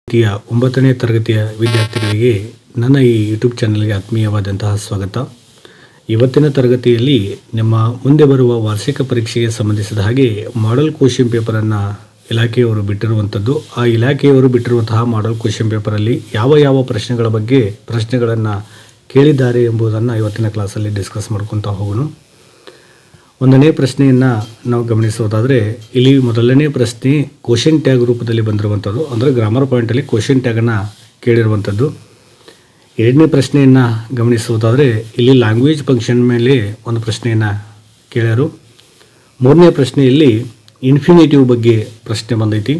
ರೀತಿಯ 9ನೇ ತರಗತಿಯ ವಿದ್ಯಾರ್ಥಿಗಳಿಗೆ ನನ್ನ ಈ ಯೂಟ್ಯೂಬ್ ಚಾನಲ್ಗೆ ಆತ್ಮೀಯವಾದಂತಹ ಸ್ವಾಗತ. ಇವತ್ತಿನ ತರಗತಿಯಲ್ಲಿ ನಮ್ಮ ಮುಂದೆ ಬರುವ ವಾರ್ಷಿಕ ಪರೀಕ್ಷೆಗೆ ಸಂಬಂಧಿಸಿದ ಹಾಗೆ ಮಾಡೆಲ್ ಕ್ವೆಶ್ಚನ್ ಪೇಪರನ್ನು ಇಲಾಖೆಯವರು ಬಿಟ್ಟಿರುವಂಥದ್ದು. ಆ ಇಲಾಖೆಯವರು ಬಿಟ್ಟಿರುವಂತಹ ಮಾಡೆಲ್ ಕ್ವೆಶ್ಚನ್ ಪೇಪರಲ್ಲಿ ಯಾವ ಪ್ರಶ್ನೆಗಳ ಬಗ್ಗೆ ಪ್ರಶ್ನೆಗಳನ್ನು ಕೇಳಿದ್ದಾರೆ ಎಂಬುದನ್ನು ಇವತ್ತಿನ ಕ್ಲಾಸಲ್ಲಿ ಡಿಸ್ಕಸ್ ಮಾಡ್ಕೊತಾ ಹೋಗೋಣ. ಒಂದನೇ ಪ್ರಶ್ನೆಯನ್ನು ನಾವು ಗಮನಿಸೋದಾದರೆ ಇಲ್ಲಿ ಮೊದಲನೇ ಪ್ರಶ್ನೆ ಕ್ವಶನ್ ಟ್ಯಾಗ್ ರೂಪದಲ್ಲಿ ಬಂದಿರುವಂಥದ್ದು, ಅಂದರೆ ಗ್ರಾಮರ್ ಪಾಯಿಂಟಲ್ಲಿ ಕ್ವಶನ್ ಟ್ಯಾಗನ್ನು ಕೇಳಿರುವಂಥದ್ದು. ಎರಡನೇ ಪ್ರಶ್ನೆಯನ್ನು ಗಮನಿಸೋದಾದರೆ ಇಲ್ಲಿ ಲ್ಯಾಂಗ್ವೇಜ್ ಫಂಕ್ಷನ್ ಮೇಲೆ ಒಂದು ಪ್ರಶ್ನೆಯನ್ನು ಕೇಳ್ಯಾರು. ಮೂರನೇ ಪ್ರಶ್ನೆಯಲ್ಲಿ ಇನ್ಫಿನಿಟಿವ್ ಬಗ್ಗೆ ಪ್ರಶ್ನೆ ಬಂದೈತಿ.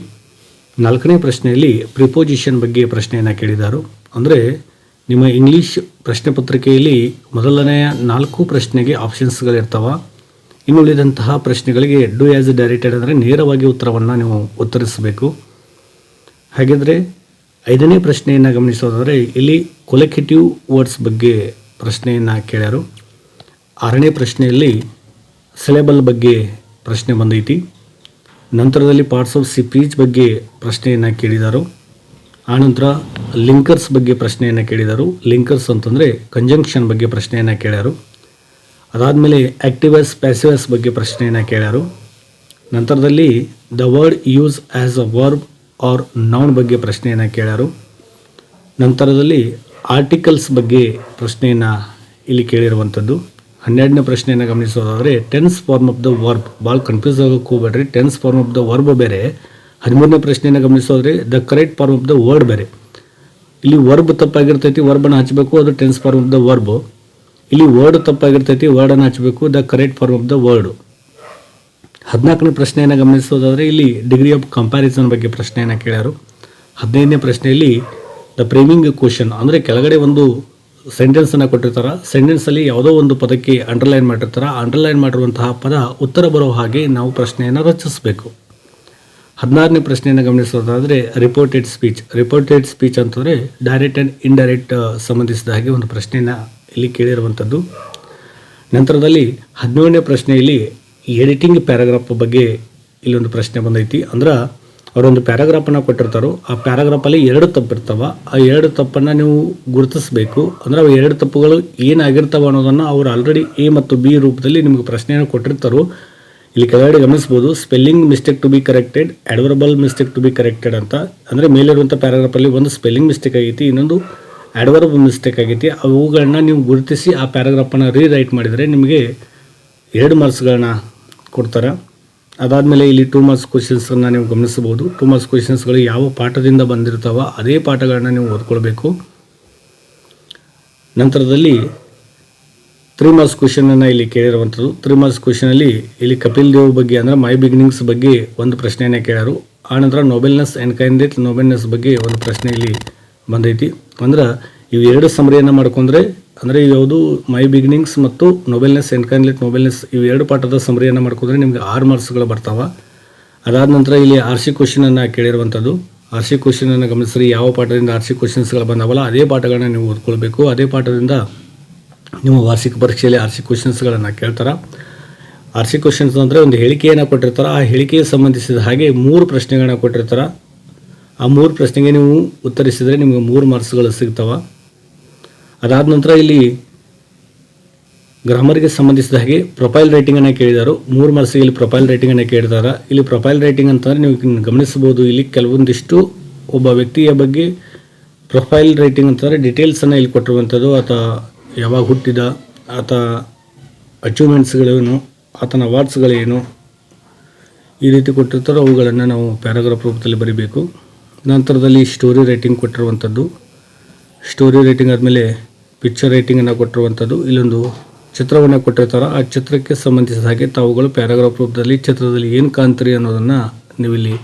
ನಾಲ್ಕನೇ ಪ್ರಶ್ನೆಯಲ್ಲಿ ಪ್ರಿಪೋಸಿಷನ್ ಬಗ್ಗೆ ಪ್ರಶ್ನೆಯನ್ನು ಕೇಳಿದರು. ಅಂದರೆ ನಿಮ್ಮ ಇಂಗ್ಲೀಷ್ ಪ್ರಶ್ನೆ ಪತ್ರಿಕೆಯಲ್ಲಿ ಮೊದಲನೆಯ 4 ಪ್ರಶ್ನೆಗೆ ಆಪ್ಷನ್ಸ್ಗಳಿರ್ತಾವೆ. ಇನ್ನುಳಿದಂತಹ ಪ್ರಶ್ನೆಗಳಿಗೆ ಡೂ ಆ್ಯಸ್ ಡೈರೆಕ್ಟೆಡ್ ಅಂದರೆ ನೇರವಾಗಿ ಉತ್ತರವನ್ನು ನೀವು ಉತ್ತರಿಸಬೇಕು. ಹಾಗಿದ್ರೆ 5ನೇ ಪ್ರಶ್ನೆಯನ್ನು ಗಮನಿಸೋದಾದರೆ ಇಲ್ಲಿ ಕೊಲೆಕ್ಟಿವ್ ವರ್ಡ್ಸ್ ಬಗ್ಗೆ ಪ್ರಶ್ನೆಯನ್ನು ಕೇಳ್ಯಾರು. 6ನೇ ಪ್ರಶ್ನೆಯಲ್ಲಿ ಸಿಲೆಬಲ್ ಬಗ್ಗೆ ಪ್ರಶ್ನೆ ಬಂದೈತಿ. ನಂತರದಲ್ಲಿ ಪಾರ್ಟ್ಸ್ ಆಫ್ ಸ್ಪೀಚ್ ಬಗ್ಗೆ ಪ್ರಶ್ನೆಯನ್ನು ಕೇಳಿದರು. ಆನಂತರ ಲಿಂಕರ್ಸ್ ಬಗ್ಗೆ ಪ್ರಶ್ನೆಯನ್ನು ಕೇಳಿದರು. ಲಿಂಕರ್ಸ್ ಅಂತಂದರೆ ಕಂಜಂಕ್ಷನ್ ಬಗ್ಗೆ ಪ್ರಶ್ನೆಯನ್ನು ಕೇಳ್ಯಾರು. ಅದಾದಮೇಲೆ ಆ್ಯಕ್ಟಿವಸ್ ಪ್ಯಾಸಿವಸ್ ಬಗ್ಗೆ ಪ್ರಶ್ನೆಯನ್ನು ಕೇಳ್ಯಾರು. ನಂತರದಲ್ಲಿ the word use as a verb or noun ಬಗ್ಗೆ ಪ್ರಶ್ನೆಯನ್ನು ಕೇಳ್ಯಾರು. ನಂತರದಲ್ಲಿ ಆರ್ಟಿಕಲ್ಸ್ ಬಗ್ಗೆ ಪ್ರಶ್ನೆಯನ್ನು ಇಲ್ಲಿ ಕೇಳಿರುವಂಥದ್ದು. 12ನೇ ಪ್ರಶ್ನೆಯನ್ನು ಗಮನಿಸೋದಾದರೆ tense form of the verb, ಭಾಳ ಕನ್ಫ್ಯೂಸ್ ಆಗೋಕ್ಕೆ ಹೋಗ್ಬೇಡ್ರಿ. Tense form of the verb ಬೇರೆ. 13ನೇ ಪ್ರಶ್ನೆಯನ್ನು ಗಮನಿಸೋದ್ರೆ the correct form of the word ಬೇರೆ. ಇಲ್ಲಿ ವರ್ಬ್ ತಪ್ಪಾಗಿರ್ತೈತಿ, ವರ್ಬನ್ನು ಹಚ್ಚಬೇಕು, ಅದು tense form of the verb. ಇಲ್ಲಿ ವರ್ಡ್ ತಪ್ಪಾಗಿರ್ತೈತಿ, ವರ್ಡನ್ನು ಹಚ್ಚಬೇಕು, the correct form of the word. 14ನೇ ಪ್ರಶ್ನೆಯನ್ನು ಗಮನಿಸೋದಾದರೆ ಇಲ್ಲಿ ಡಿಗ್ರಿ ಆಫ್ ಕಂಪ್ಯಾರಿಸನ್ ಬಗ್ಗೆ ಪ್ರಶ್ನೆಯನ್ನು ಕೇಳ್ಯಾರು. 15ನೇ ಪ್ರಶ್ನೆಯಲ್ಲಿ ದ ಫ್ರೇಮಿಂಗ್ ಕ್ವಶನ್ ಅಂದರೆ ಕೆಳಗಡೆ ಒಂದು ಸೆಂಟೆನ್ಸನ್ನು ಕೊಟ್ಟಿರ್ತಾರೆ. ಸೆಂಟೆನ್ಸಲ್ಲಿ ಯಾವುದೋ ಒಂದು ಪದಕ್ಕೆ ಅಂಡರ್ಲೈನ್ ಮಾಡಿರ್ತಾರೆ. ಅಂಡರ್ಲೈನ್ ಮಾಡಿರುವಂತಹ ಪದ ಉತ್ತರ ಬರೋ ಹಾಗೆ ನಾವು ಪ್ರಶ್ನೆಯನ್ನು ರಚಿಸಬೇಕು. 16ನೇ ಪ್ರಶ್ನೆಯನ್ನು ಗಮನಿಸೋದಾದರೆ ರಿಪೋರ್ಟೆಡ್ ಸ್ಪೀಚ್. ರಿಪೋರ್ಟೆಡ್ ಸ್ಪೀಚ್ ಅಂತಂದರೆ ಡೈರೆಕ್ಟ್ ಆ್ಯಂಡ್ ಇಂಡೈರೆಕ್ಟ್ ಸಂಬಂಧಿಸಿದ ಹಾಗೆ ಒಂದು ಪ್ರಶ್ನೆಯನ್ನು ಇಲ್ಲಿ ಕೇಳಿರುವಂಥದ್ದು. ನಂತರದಲ್ಲಿ 17ನೇ ಪ್ರಶ್ನೆಯಲ್ಲಿ ಎಡಿಟಿಂಗ್ ಪ್ಯಾರಾಗ್ರಾಫ್ ಬಗ್ಗೆ ಇಲ್ಲೊಂದು ಪ್ರಶ್ನೆ ಬಂದೈತಿ. ಅಂದ್ರೆ ಅವರೊಂದು ಪ್ಯಾರಾಗ್ರಾಫನ್ನು ಕೊಟ್ಟಿರ್ತಾರೋ, ಆ ಪ್ಯಾರಾಗ್ರಾಫಲ್ಲಿ 2 ತಪ್ಪಿರ್ತಾವೆ. ಆ 2 ತಪ್ಪನ್ನು ನೀವು ಗುರುತಿಸಬೇಕು. ಅಂದರೆ ಅವು 2 ತಪ್ಪುಗಳು ಏನಾಗಿರ್ತಾವೆ ಅನ್ನೋದನ್ನು ಅವರು ಆಲ್ರೆಡಿ ಎ ಮತ್ತು ಬಿ ರೂಪದಲ್ಲಿ ನಿಮಗೆ ಪ್ರಶ್ನೆಯನ್ನು ಕೊಟ್ಟಿರ್ತಾರೋ. ಇಲ್ಲಿ ಕೆಳಗಡೆ ಗಮನಿಸ್ಬೋದು spelling mistake to be corrected, adverbial mistake to be corrected ಅಂತ. ಅಂದರೆ ಮೇಲಿರುವಂಥ ಪ್ಯಾರಾಗ್ರಾಫಲ್ಲಿ ಒಂದು ಸ್ಪೆಲ್ಲಿಂಗ್ ಮಿಸ್ಟೇಕ್ ಆಗೈತಿ, ಇನ್ನೊಂದು ಅಡ್ವರ್ಬ್ ಮಿಸ್ಟೇಕ್ ಆಗೈತಿ. ಅವುಗಳನ್ನ ನೀವು ಗುರುತಿಸಿ ಆ ಪ್ಯಾರಾಗ್ರಾಫನ್ನು ರೀರೈಟ್ ಮಾಡಿದರೆ ನಿಮಗೆ 2 ಮಾರ್ಕ್ಸ್ಗಳನ್ನ ಕೊಡ್ತಾರೆ. ಅದಾದಮೇಲೆ ಇಲ್ಲಿ 2 ಮಾರ್ಕ್ಸ್ ಕ್ವಶನ್ಸನ್ನು ನೀವು ಗಮನಿಸಬಹುದು. 2 ಮಾರ್ಕ್ಸ್ ಕ್ವಶನ್ಸ್ಗಳು ಯಾವ ಪಾಠದಿಂದ ಬಂದಿರ್ತಾವೋ ಅದೇ ಪಾಠಗಳನ್ನ ನೀವು ಓದ್ಕೊಳ್ಬೇಕು. ನಂತರದಲ್ಲಿ 3 ಮಾರ್ಕ್ಸ್ ಕ್ವಶನನ್ನು ಇಲ್ಲಿ ಕೇಳಿರುವಂಥದ್ದು. 3 ಮಾರ್ಕ್ಸ್ ಕ್ವಶನಲ್ಲಿ ಇಲ್ಲಿ ಕಪಿಲ್ ದೇವ್ ಬಗ್ಗೆ ಅಂದರೆ ಮೈ ಬಿಗಿನಿಂಗ್ಸ್ ಬಗ್ಗೆ ಒಂದು ಪ್ರಶ್ನೆಯನ್ನು ಕೇಳ್ಯಾರು. ಆನಂತರ ನೋಬೆಲ್ನೆಸ್ ಆ್ಯಂಡ್ ಕೈಂಡ್ನೆಸ್ ನೋಬೆಲ್ನೆಸ್ ಬಗ್ಗೆ ಒಂದು ಪ್ರಶ್ನೆ ಇಲ್ಲಿ ಬಂದೈತಿ. ಅಂದ್ರೆ ಇವು 2 ಸಮರಿಯನ್ನು ಮಾಡ್ಕೊಂಡ್ರೆ ಅಂದರೆ ಯಾವುದು ಮೈ ಬಿಗಿನಿಂಗ್ಸ್ ಮತ್ತು ನೋಬೆಲ್ನೆಸ್ ಆ್ಯಂಡ್ ಕೈಂಡ್ನೆಸ್ ನೋಬೆಲ್ನೆಸ್ ಇವು 2 ಪಾಠದ ಸಮರಿಯನ್ನು ಮಾಡ್ಕೊಂಡ್ರೆ ನಿಮಗೆ 6 ಮಾರ್ಕ್ಸ್ಗಳು ಬರ್ತಾವೆ. ಅದಾದ ನಂತರ ಇಲ್ಲಿ RC ಕ್ವಶನನ್ನು ಕೇಳಿರುವಂಥದ್ದು. RC ಕ್ವಶನನ್ನು ಗಮನಿಸ್ರಿ, ಯಾವ ಪಾಠದಿಂದ RC ಕ್ವಶನ್ಸ್ಗಳು ಬಂದಾವಲ್ಲ ಅದೇ ಪಾಠಗಳನ್ನ ನೀವು ಓದ್ಕೊಳ್ಬೇಕು. ಅದೇ ಪಾಠದಿಂದ ನಿಮ್ಮ ವಾರ್ಷಿಕ ಪರೀಕ್ಷೆಯಲ್ಲಿ RC ಕ್ವಶನ್ಸ್ಗಳನ್ನು ಕೇಳ್ತಾರೆ. RC ಕ್ವಶನ್ಸ್ ಅಂದರೆ ಒಂದು ಹೇಳಿಕೆಯನ್ನು ಕೊಟ್ಟಿರ್ತಾರೆ. ಆ ಹೇಳಿಕೆಗೆ ಸಂಬಂಧಿಸಿದ ಹಾಗೆ 3 ಪ್ರಶ್ನೆಗಳನ್ನ ಕೊಟ್ಟಿರ್ತಾರೆ. ಆ 3 ಪ್ರಶ್ನೆಗೆ ನೀವು ಉತ್ತರಿಸಿದರೆ ನಿಮಗೆ 3 ಮಾರ್ಕ್ಸ್ಗಳು ಸಿಗ್ತವೆ. ಅದಾದ ನಂತರ ಇಲ್ಲಿ ಗ್ರಾಮರ್ಗೆ ಸಂಬಂಧಿಸಿದ ಹಾಗೆ ಪ್ರೊಫೈಲ್ ರೈಟಿಂಗನ್ನು ಕೇಳಿದರು. 3 ಮಾರ್ಕ್ಸಿಗೆ ಇಲ್ಲಿ ಪ್ರೊಫೈಲ್ ರೈಟಿಂಗನ್ನು ಕೇಳಿದ್ದಾರೆ. ಇಲ್ಲಿ ಪ್ರೊಫೈಲ್ ರೈಟಿಂಗ್ ಅಂತಂದರೆ ನೀವು ಗಮನಿಸಬಹುದು, ಇಲ್ಲಿ ಕೆಲವೊಂದಿಷ್ಟು ಒಬ್ಬ ವ್ಯಕ್ತಿಯ ಬಗ್ಗೆ ಪ್ರೊಫೈಲ್ ರೈಟಿಂಗ್ ಅಂತಂದರೆ ಡೀಟೇಲ್ಸನ್ನು ಇಲ್ಲಿ ಕೊಟ್ಟಿರುವಂಥದ್ದು. ಆತ ಯಾವಾಗ ಹುಟ್ಟಿದ, ಆತ ಅಚೀವ್ಮೆಂಟ್ಸ್ಗಳೇನು, ಆತನ ಅವಾರ್ಡ್ಸ್ಗಳೇನು, ಈ ರೀತಿ ಕೊಟ್ಟಿರ್ತಾರೋ ಅವುಗಳನ್ನು ನಾವು ಪ್ಯಾರಾಗ್ರಾಫ್ ರೂಪದಲ್ಲಿ ಬರೀಬೇಕು. ನಂತರದಲ್ಲಿ ಸ್ಟೋರಿ ರೈಟಿಂಗ್ ಕೊಟ್ಟಿರುವಂಥದ್ದು. ಸ್ಟೋರಿ ರೈಟಿಂಗ್ ಆದಮೇಲೆ ಪಿಕ್ಚರ್ ರೈಟಿಂಗನ್ನು ಕೊಟ್ಟಿರುವಂಥದ್ದು. ಇಲ್ಲೊಂದು ಚಿತ್ರವನ್ನು ಕೊಟ್ಟಿರ್ತಾರೆ. ಆ ಚಿತ್ರಕ್ಕೆ ಸಂಬಂಧಿಸಿದ ಹಾಗೆ ತಾವುಗಳು ಪ್ಯಾರಾಗ್ರಾಫ್ ರೂಪದಲ್ಲಿ ಚಿತ್ರದಲ್ಲಿ ಏನು ಕಾಣ್ತೀರಿ ಅನ್ನೋದನ್ನು ನೀವು ಇಲ್ಲಿ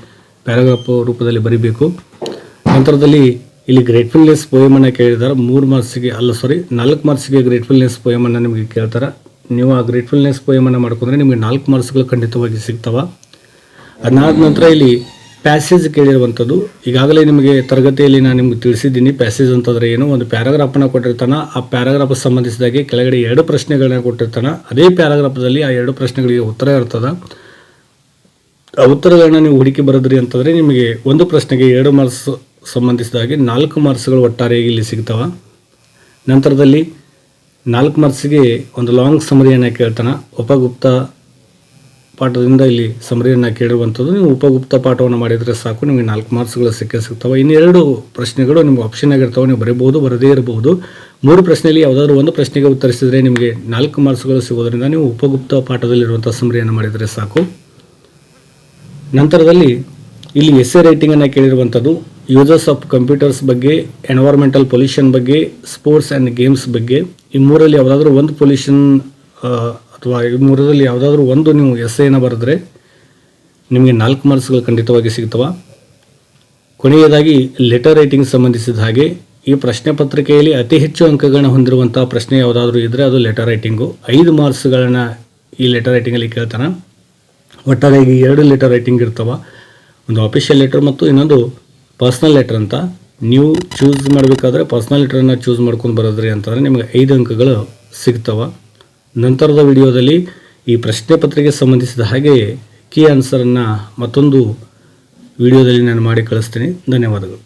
ಪ್ಯಾರಾಗ್ರಾಫ್ ರೂಪದಲ್ಲಿ ಬರೀಬೇಕು. ನಂತರದಲ್ಲಿ ಇಲ್ಲಿ ಗ್ರೇಟ್ಫುಲ್ನೆಸ್ ಪೋಯಮನ್ನು ಕೇಳಿದ್ದಾರೆ. 4 ಮಾರ್ಕ್ಸಿಗೆ ಗ್ರೇಟ್ಫುಲ್ನೆಸ್ ಪೋಯಮನ್ನು ನಿಮಗೆ ಕೇಳ್ತಾರೆ. ನೀವು ಆ ಗ್ರೇಟ್ಫುಲ್ನೆಸ್ ಪೋಯಮನ್ನು ಮಾಡ್ಕೊಂಡ್ರೆ ನಿಮಗೆ 4 ಮಾರ್ಕ್ಸ್ಗಳು ಖಂಡಿತವಾಗಿ ಸಿಗ್ತವೆ. ಅದಾದ ನಂತರ ಇಲ್ಲಿ ಪ್ಯಾಸೇಜ್ ಕೇಳಿರುವಂಥದ್ದು. ಈಗಾಗಲೇ ನಿಮಗೆ ತರಗತಿಯಲ್ಲಿ ನಾನು ನಿಮ್ಗೆ ತಿಳಿಸಿದ್ದೀನಿ ಪ್ಯಾಸೇಜ್ ಅಂತಂದರೆ ಏನು. ಒಂದು ಪ್ಯಾರಾಗ್ರಾಫನ್ನು ಕೊಟ್ಟಿರ್ತಾನೆ. ಆ ಪ್ಯಾರಾಗ್ರಾಫ್ ಸಂಬಂಧಿಸಿದಾಗೆ ಕೆಳಗಡೆ 2 ಪ್ರಶ್ನೆಗಳನ್ನ ಕೊಟ್ಟಿರ್ತಾನೆ. ಅದೇ ಪ್ಯಾರಾಗ್ರಾಫ್ದಲ್ಲಿ ಆ 2 ಪ್ರಶ್ನೆಗಳಿಗೆ ಉತ್ತರ ಇರ್ತದೆ. ಆ ಉತ್ತರಗಳನ್ನ ನೀವು ಹುಡುಕಿ ಬರೆದ್ರಿ ಅಂತಂದರೆ ನಿಮಗೆ ಒಂದು ಪ್ರಶ್ನೆಗೆ 2 ಮಾರ್ಕ್ಸ್ ಸಂಬಂಧಿಸಿದ ಹಾಗೆ 4 ಮಾರ್ಕ್ಸ್ಗಳು ಒಟ್ಟಾರೆಯಾಗಿ ಇಲ್ಲಿ ಸಿಗ್ತವೆ. ನಂತರದಲ್ಲಿ 4 ಮಾರ್ಕ್ಸಿಗೆ ಒಂದು ಲಾಂಗ್ ಸಮರಿಯನ್ನು ಕೇಳ್ತಾನೆ. ಉಪಗುಪ್ತ ಪಾಠದಿಂದ ಇಲ್ಲಿ ಸಮರಿಯನ್ನು ಕೇಳಿರುವಂಥದ್ದು. ನೀವು ಉಪಗುಪ್ತ ಪಾಠವನ್ನು ಮಾಡಿದರೆ ಸಾಕು, ನಿಮಗೆ 4 ಮಾರ್ಕ್ಸ್ಗಳು ಸಿಗ್ತವೆ. ಇನ್ನು 2 ಪ್ರಶ್ನೆಗಳು ನಿಮಗೆ ಆಪ್ಷನ್ ಆಗಿರ್ತವೆ, ನೀವು ಬರೀಬಹುದು, ಬರದೇ ಇರಬಹುದು. 3 ಪ್ರಶ್ನೆಯಲ್ಲಿ ಯಾವುದಾದ್ರೂ ಒಂದು ಪ್ರಶ್ನೆಗೆ ಉತ್ತರಿಸಿದರೆ ನಿಮಗೆ 4 ಮಾರ್ಕ್ಸ್ಗಳು ಸಿಗೋದರಿಂದ ನೀವು ಉಪಗುಪ್ತ ಪಾಠದಲ್ಲಿರುವಂಥ ಸಮರಿಯನ್ನು ಮಾಡಿದರೆ ಸಾಕು. ನಂತರದಲ್ಲಿ ಇಲ್ಲಿ ಎಸ್ಸೆ ರೈಟಿಂಗನ್ನು ಕೇಳಿರುವಂಥದ್ದು. ಯೂಸಸ್ ಆಫ್ ಕಂಪ್ಯೂಟರ್ಸ್ ಬಗ್ಗೆ, ಎನ್ವೈರ್ಮೆಂಟಲ್ ಪೊಲ್ಯೂಷನ್ ಬಗ್ಗೆ, ಸ್ಪೋರ್ಟ್ಸ್ ಆ್ಯಂಡ್ ಗೇಮ್ಸ್ ಬಗ್ಗೆ. ಈ 3ರಲ್ಲಿ ಯಾವುದಾದ್ರೂ ಒಂದು ಪೊಲ್ಯೂಷನ್ ಅಥವಾ ಈ 3ರಲ್ಲಿ ಯಾವುದಾದ್ರೂ ಒಂದು ನೀವು ಎಸ್ಸೆಯನ್ನು ಬರೆದ್ರೆ ನಿಮಗೆ 4 ಮಾರ್ಕ್ಸ್ಗಳು ಖಂಡಿತವಾಗಿ ಸಿಗ್ತವೆ. ಕೊನೆಯದಾಗಿ ಲೆಟರ್ ರೈಟಿಂಗ್ ಸಂಬಂಧಿಸಿದ ಹಾಗೆ ಈ ಪ್ರಶ್ನೆ ಪತ್ರಿಕೆಯಲ್ಲಿ ಅತಿ ಹೆಚ್ಚು ಅಂಕಗಳನ್ನು ಹೊಂದಿರುವಂಥ ಪ್ರಶ್ನೆ ಯಾವುದಾದ್ರೂ ಇದ್ದರೆ ಅದು ಲೆಟರ್ ರೈಟಿಂಗು. 5 ಮಾರ್ಕ್ಸ್ಗಳನ್ನು ಈ ಲೆಟರ್ ರೈಟಿಂಗಲ್ಲಿ ಕೇಳ್ತಾನೆ. ಒಟ್ಟಾರೆಯಾಗಿ 2 ಲೆಟರ್ ರೈಟಿಂಗ್ ಇರ್ತವೆ, ಒಂದು ಆಫಿಷಿಯಲ್ ಲೆಟರ್ ಮತ್ತು ಇನ್ನೊಂದು ಪರ್ಸ್ನಲ್ ಲೆಟರ್ ಅಂತ. ನೀವು ಚೂಸ್ ಮಾಡಬೇಕಾದ್ರೆ ಪರ್ಸ್ನಲ್ ಲೆಟರನ್ನು ಚೂಸ್ ಮಾಡ್ಕೊಂಡು ಬರೋದ್ರಿ ಅಂತಂದರೆ ನಿಮಗೆ 5 ಅಂಕಗಳು ಸಿಗ್ತವೆ. ನಂತರದ ವಿಡಿಯೋದಲ್ಲಿ ಈ ಪ್ರಶ್ನೆ ಪತ್ರಿಕೆ ಸಂಬಂಧಿಸಿದ ಹಾಗೆ ಕೀ ಆನ್ಸರನ್ನು ಮತ್ತೊಂದು ವಿಡಿಯೋದಲ್ಲಿ ನಾನು ಮಾಡಿ ಕಳಿಸ್ತೀನಿ. ಧನ್ಯವಾದಗಳು.